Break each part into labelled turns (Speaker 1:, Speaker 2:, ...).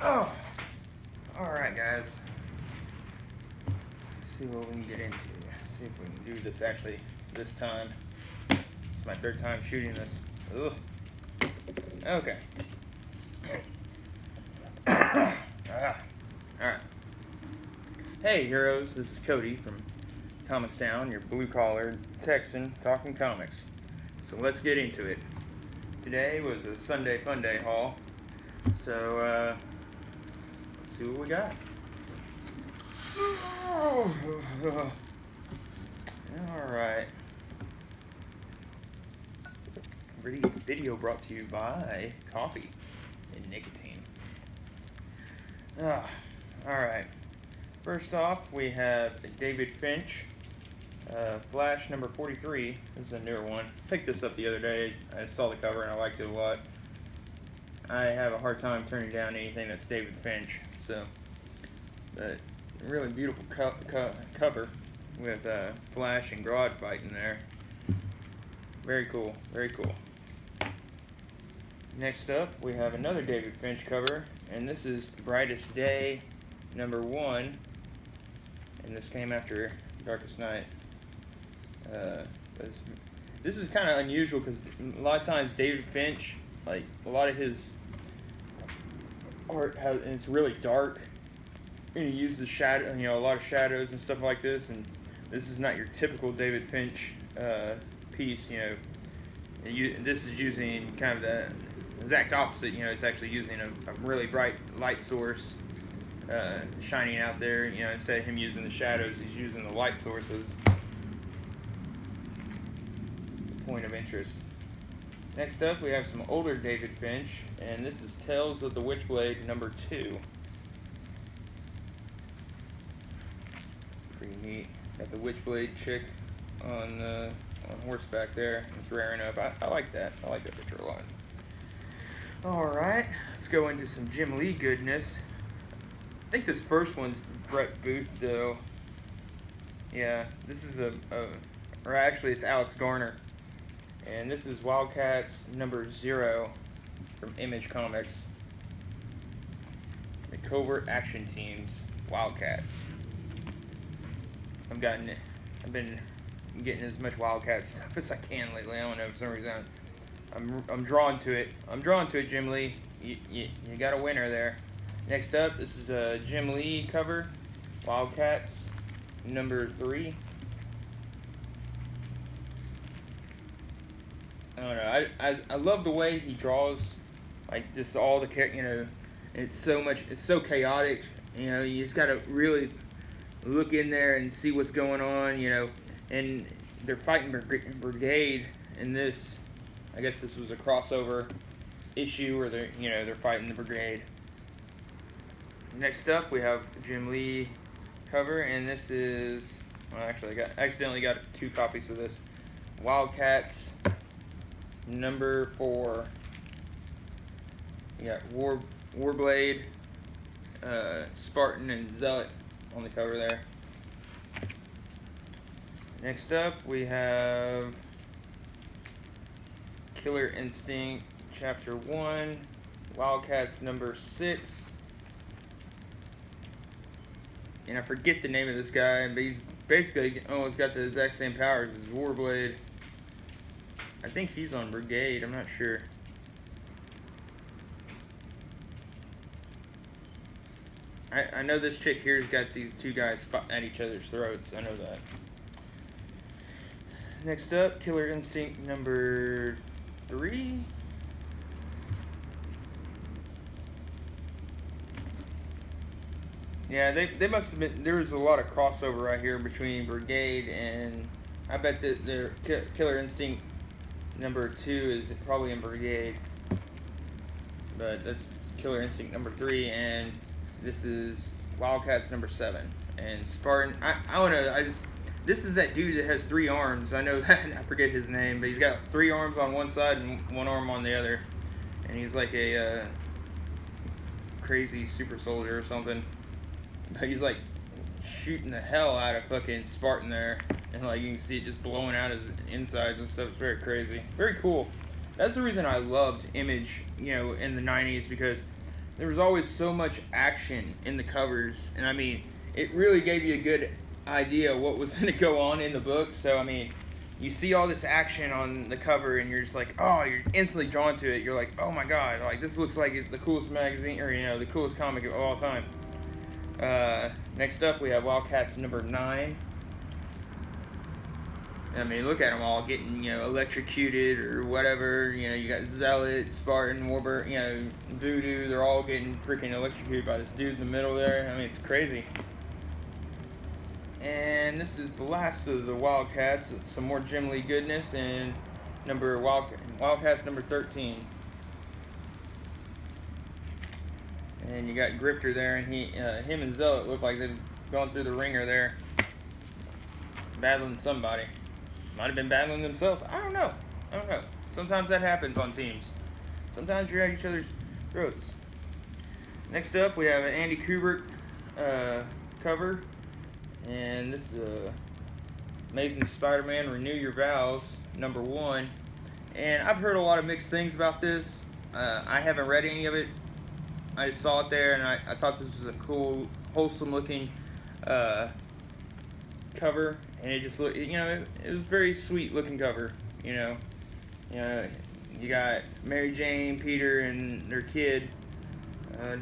Speaker 1: Oh, alright guys. Let's see what we can get into. See if we can do this actually this time. It's my third time shooting this. Ugh. Okay. Alright. Hey heroes, this is Cody from ComicsDown, your blue-collar Texan talking comics. So let's get into it. Today was a Sunday Funday haul. So, let's see what we got. Alright. Video brought to you by coffee and nicotine. Alright. First off, we have David Finch. Flash number 43. This is a newer one. Picked this up the other day. I saw the cover and I liked it a lot. I have a hard time turning down anything that's David Finch. So, but really beautiful cover with Flash and Grodd fighting there. Very cool, very cool. Next up, we have another David Finch cover, and this is Brightest Day number 1, and this came after Darkest Night. This is kind of unusual because a lot of times David Finch, like a lot of his art has, and it's really dark, and he uses shadow, a lot of shadows and stuff like this. And this is not your typical David Finch piece, This is using kind of the exact opposite. It's actually using a really bright light source shining out there. Instead of him using the shadows, he's using the light sources. Point of interest. Next up, we have some older David Finch, and this is Tales of the Witchblade number 2. Pretty neat. Got the Witchblade chick on horseback there. It's raring up. I like that. I like that picture a lot. Alright, let's go into some Jim Lee goodness. I think this first one's Brett Booth, though. Yeah, this is or actually it's Alex Garner. And this is Wildcats number 0 from Image Comics. The Covert Action Teams, Wildcats. I've been getting as much Wildcat stuff as I can lately. I don't know, for some reason I'm drawn to it. I'm drawn to it, Jim Lee. You got a winner there. Next up, this is a Jim Lee cover, Wildcats number 3. I don't know. I love the way he draws, like just all the characters. It's so chaotic. You just gotta really look in there and see what's going on. And they're fighting Brigade in this. I guess this was a crossover issue where they're fighting the Brigade. Next up, we have Jim Lee cover, and this is, well, actually I accidentally got 2 copies of this. Wildcats number 4. You got Warblade, Spartan, and Zealot on the cover there. Next up, we have Killer Instinct Chapter 1, Wildcats number 6. And I forget the name of this guy, but he's basically almost got the exact same powers as Warblade. I think he's on Brigade, I'm not sure. I know this chick here's got these 2 guys at each other's throats, I know that. Next up, Killer Instinct number 3. Yeah, they must have been, there was a lot of crossover right here between Brigade and, I bet that their Killer Instinct number 2 is probably in Brigade. But that's Killer Instinct number 3, and this is Wildcats number 7. And Spartan, I don't know, this is that dude that has 3 arms. I know that, I forget his name, but he's got 3 arms on one side and 1 arm on the other. And he's like a crazy super soldier or something. But he's like shooting the hell out of fucking Spartan there. And like you can see it just blowing out his insides and stuff. It's very crazy. Very cool. That's the reason I loved Image, in the 90s, because there was always so much action in the covers, and I mean, it really gave you a good idea of what was going to go on in the book. So I mean, you see all this action on the cover, and you're just like, oh, you're instantly drawn to it. You're like, oh my god, like this looks like it's the coolest magazine, or the coolest comic of all time. Next up, we have Wildcats number 9. I mean, look at them all getting, electrocuted or whatever. You got Zealot, Spartan, Warbird, Voodoo. They're all getting freaking electrocuted by this dude in the middle there. I mean, it's crazy. And this is the last of the Wildcats. Some more Jim Lee goodness, and Wildcats number 13. And you got Grifter there, and him and Zealot look like they've gone through the ringer there, battling somebody. Might have been battling themselves. I don't know. Sometimes that happens on teams. Sometimes you're at each other's throats. Next up, we have an Andy Kubert cover. And this is Amazing Spider-Man Renew Your Vows, number 1. And I've heard a lot of mixed things about this. I haven't read any of it. I just saw it there, and I thought this was a cool, wholesome looking cover. And it just looked, it was a very sweet looking cover. You got Mary Jane, Peter, and their kid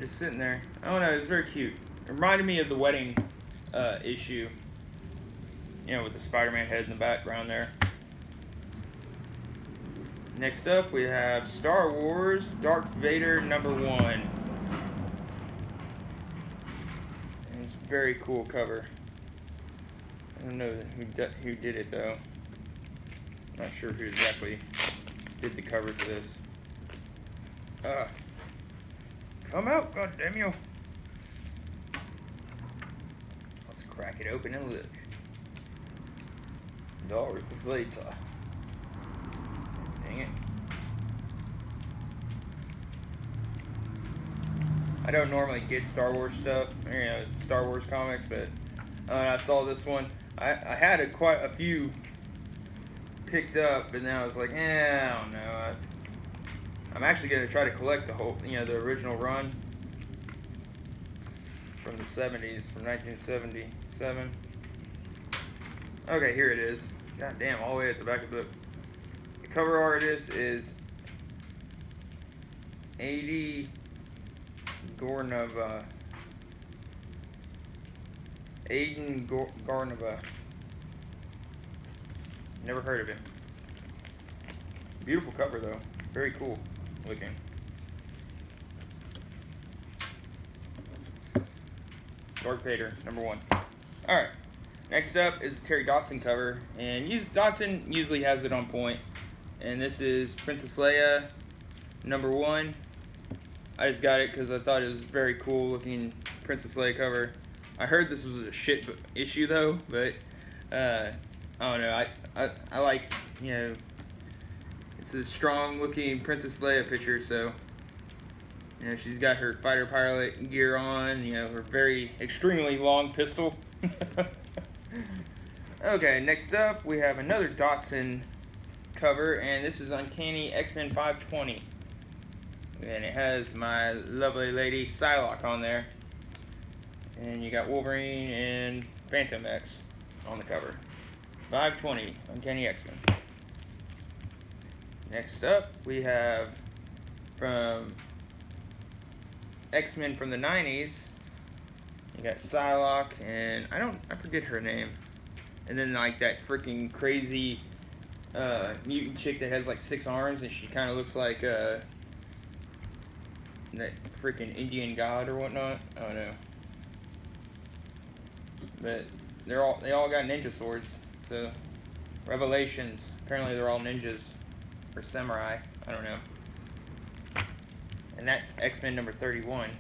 Speaker 1: just sitting there. I don't know, it was very cute. It reminded me of the wedding issue, with the Spider-Man head in the background there. Next up, we have Star Wars Darth Vader number 1. And it's a very cool cover. I don't know who did it though. Not sure who exactly did the cover for this. Come out, goddamn you! Crack it open and look. Darth Vader. Dang it. I don't normally get Star Wars stuff, Star Wars comics, but I saw this one. I had quite a few picked up, but now I was like, I don't know. I'm actually going to try to collect the whole, the original run from the 70s, from 1977. Okay, here it is. God damn, all the way at the back of the book. The cover artist is Aiden Gornova. Never heard of him. Beautiful cover though. Very cool looking. Darth Vader, number 1. Alright, next up is Terry Dodson cover, and Dodson usually has it on point. And this is Princess Leia, number 1. I just got it because I thought it was a very cool looking Princess Leia cover. I heard this was a shit issue though, but I don't know. I like, it's a strong looking Princess Leia picture, so she's got her fighter pilot gear on, her very extremely long pistol. Okay, next up we have another Dodson cover, and this is Uncanny X-Men 520. And it has my lovely lady Psylocke on there. And you got Wolverine and Phantom X on the cover. 520, Uncanny X-Men. Next up we have from X-Men from the 90s. You got Psylocke, and I forget her name. And then like that freaking crazy mutant chick that has like 6 arms, and she kind of looks like that freaking Indian god or whatnot. I don't know. But they all got ninja swords. So Revelations. Apparently they're all ninjas or samurai. I don't know. And that's X-Men number 31.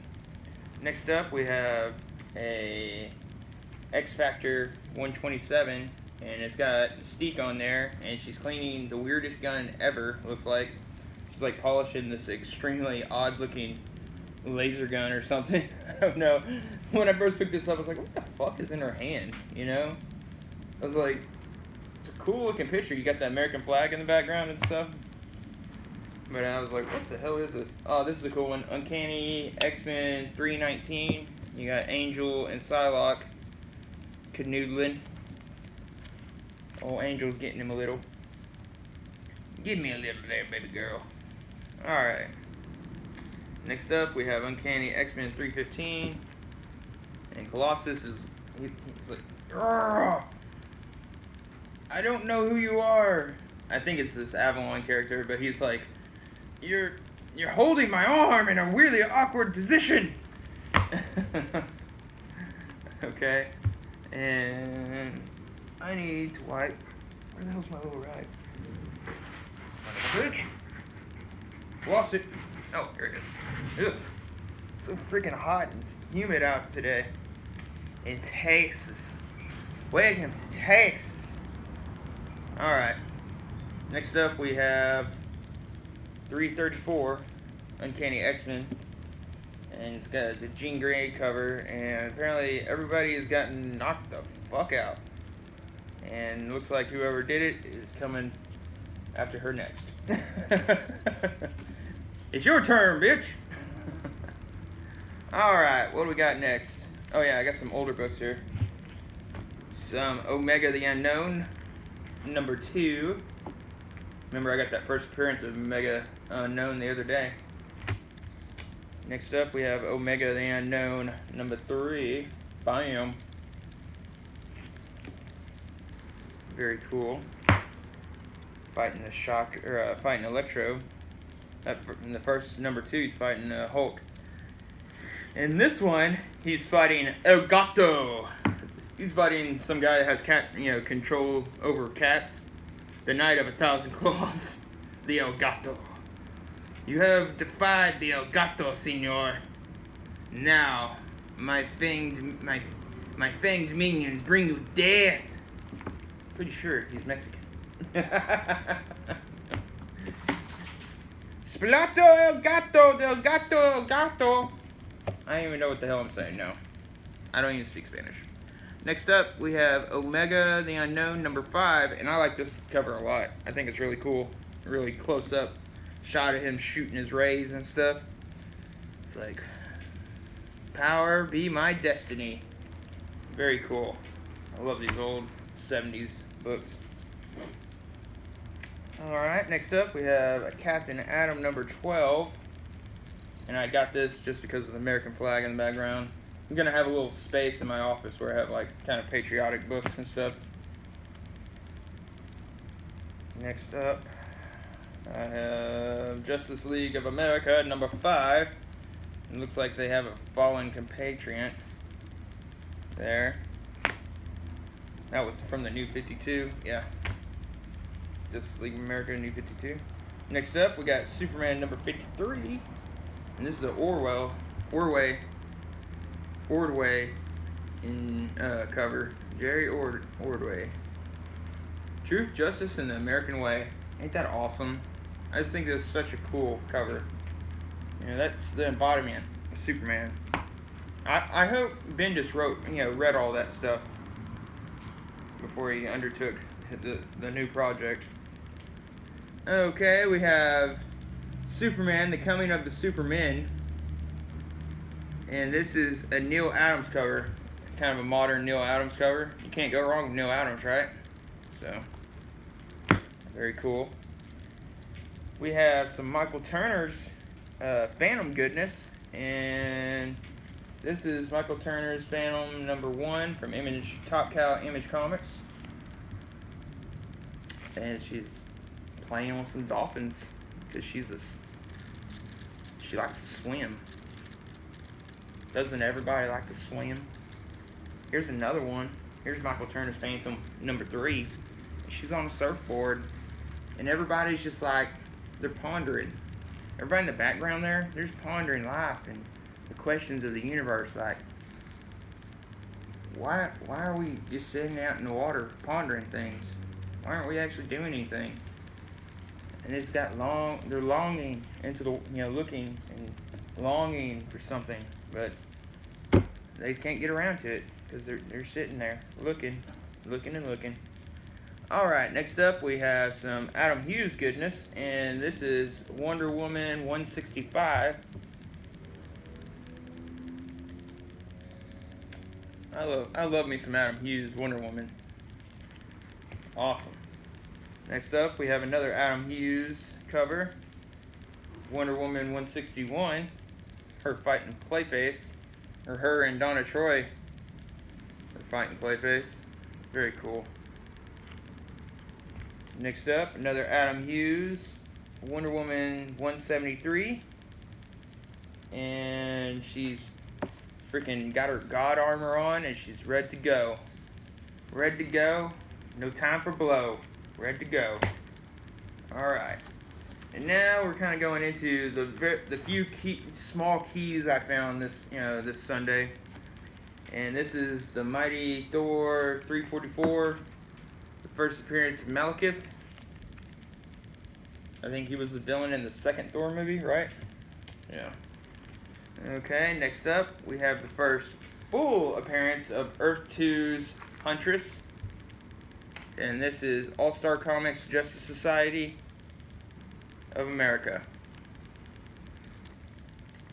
Speaker 1: Next up we have a X-Factor 127, and it's got Mystique on there, and she's cleaning the weirdest gun ever, looks like. She's like polishing this extremely odd looking laser gun or something. I don't know. When I first picked this up, I was like, what the fuck is in her hand, I was like, it's a cool looking picture. You got the American flag in the background and stuff. But I was like, what the hell is this? Oh, this is a cool one. Uncanny X-Men 319. You got Angel and Psylocke canoodling. Oh, Angel's getting him a little. Give me a little there, baby girl. Alright. Next up, we have Uncanny X-Men 315. And Colossus is... He's like, "Grrr! I don't know who you are." I think it's this Avalon character, but he's like, You're holding my arm in a really awkward position." Okay. And I need to wipe. Where the hell's my little rag? Bitch. Lost it. Oh, here it is. Ugh. So freaking hot and humid out today in Texas. Welcome to Texas. Alright. Next up we have 334 Uncanny X-Men. And it's got a Jean Grey cover, and apparently everybody has gotten knocked the fuck out. And looks like whoever did it is coming after her next. It's your turn, bitch! Alright, what do we got next? Oh yeah, I got some older books here. Some Omega the Unknown, number 2. Remember, I got that first appearance of Omega Unknown the other day. Next up, we have Omega the Unknown, number 3. Bam! Very cool. Fighting the Shock, or fighting Electro. In the first number 2, he's fighting Hulk. In this one, he's fighting El Gato. He's fighting some guy that has control over cats. The Knight of 1,000 Claws, the El Gato. You have defied the El Gato, senor. Now, my fanged minions bring you death. Pretty sure he's Mexican. Splato El Gato, del Gato, El Gato. I don't even know what the hell I'm saying, no. I don't even speak Spanish. Next up, we have Omega the Unknown, number 5, and I like this cover a lot. I think it's really cool. Really close up shot of him shooting his rays and stuff. It's like, power be my destiny. Very cool. I love these old 70s books. Alright, next up we have a Captain Atom number 12. And I got this just because of the American flag in the background. I'm gonna have a little space in my office where I have like kind of patriotic books and stuff. Next up, I have Justice League of America number 5. It looks like they have a fallen compatriot there. That was from the New 52, yeah. Justice League of America, New 52. Next up, we got Superman number 53. And this is an Ordway in cover. Jerry Ordway. Truth, Justice, and the American Way. Ain't that awesome? I just think this is such a cool cover. You know, that's the embodiment of Superman. I hope Bendis read all that stuff before he undertook the new project. Okay, we have Superman, The Coming of the Supermen. And this is a Neil Adams cover. Kind of a modern Neil Adams cover. You can't go wrong with Neil Adams, right? So, very cool. We have some Michael Turner's Phantom goodness. And this is Michael Turner's Phantom number 1 from Top Cow Image Comics. And she's playing with some dolphins because she likes to swim. Doesn't everybody like to swim? Here's another one. Here's Michael Turner's Phantom number 3. She's on a surfboard, and everybody's just like, they're pondering. Everybody in the background there, they're just pondering life and the questions of the universe. Like, why are we just sitting out in the water pondering things? Why aren't we actually doing anything? And it's got they're longing into the, looking and longing for something, but they just can't get around to it because they're sitting there looking and looking. Alright, next up we have some Adam Hughes goodness, and this is Wonder Woman 165. I love me some Adam Hughes Wonder Woman. Awesome. Next up we have another Adam Hughes cover, Wonder Woman 161, her fighting Clayface, or her and Donna Troy are fighting Clayface. Very cool. Next up, another Adam Hughes, Wonder Woman 173, and she's freaking got her God armor on, and she's ready to go. Ready to go. No time for blow. Ready to go. All right. And now we're kind of going into the few small keys I found this Sunday, and this is the Mighty Thor 344, the first appearance of Malekith. I think he was the villain in the second Thor movie, right? Yeah. Okay, next up we have the first full appearance of Earth 2's Huntress, and this is All-Star Comics Justice Society of America.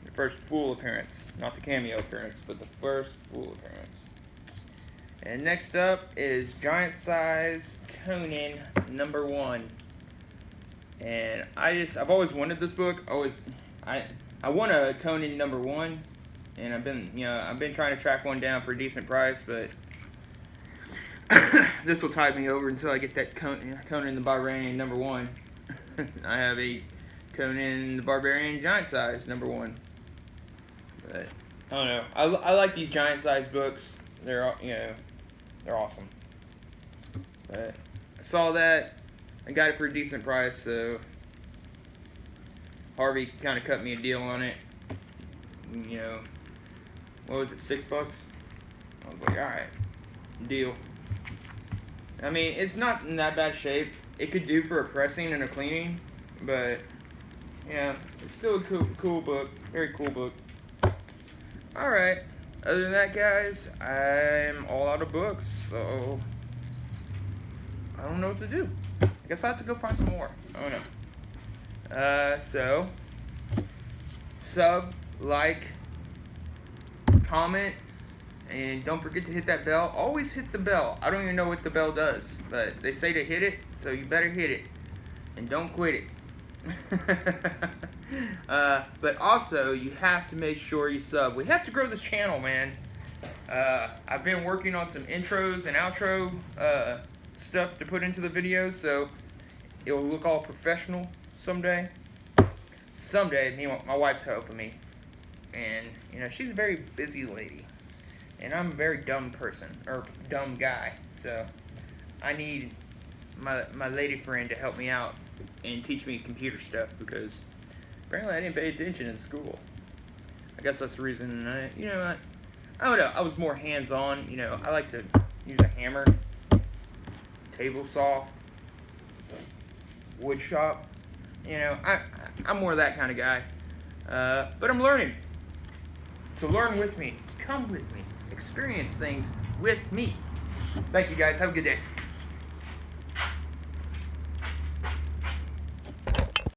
Speaker 1: The first full appearance, not the cameo appearance, but the first full appearance. And next up is Giant Size Conan #1. And I've always wanted this book. I want a Conan #1, and I've been trying to track one down for a decent price, but this will tide me over until I get that Conan the Barbarian #1. I have a Conan the Barbarian Giant Size #1. But I don't know. I like these giant size books. They're awesome. But I saw that. I got it for a decent price, so Harvey kind of cut me a deal on it. What was it, $6? I was like, alright, deal. I mean, it's not in that bad shape. It could do for a pressing and a cleaning, but yeah, it's still a cool book. Very cool book. Alright, other than that, guys, I'm all out of books, so I don't know what to do. I guess I'll have to go find some more. I don't know. So sub, like, comment, and don't forget to hit that bell. Always hit the bell. I don't even know what the bell does, but they say to hit it, so you better hit it. And don't quit it. But also, you have to make sure you sub. We have to grow this channel, man. I've been working on some intros and outro stuff to put into the videos, so it will look all professional someday. Someday, my wife's helping me. And, she's a very busy lady. And I'm a very dumb person, or dumb guy. So, I need my lady friend to help me out and teach me computer stuff, because apparently I didn't pay attention in school. I guess that's the reason I don't know, I was more hands-on. I like to use a hammer, table saw, wood shop. I'm more that kind of guy. But I'm learning. So learn with me. Come with me. Experience things with me. Thank you, guys. Have a good day.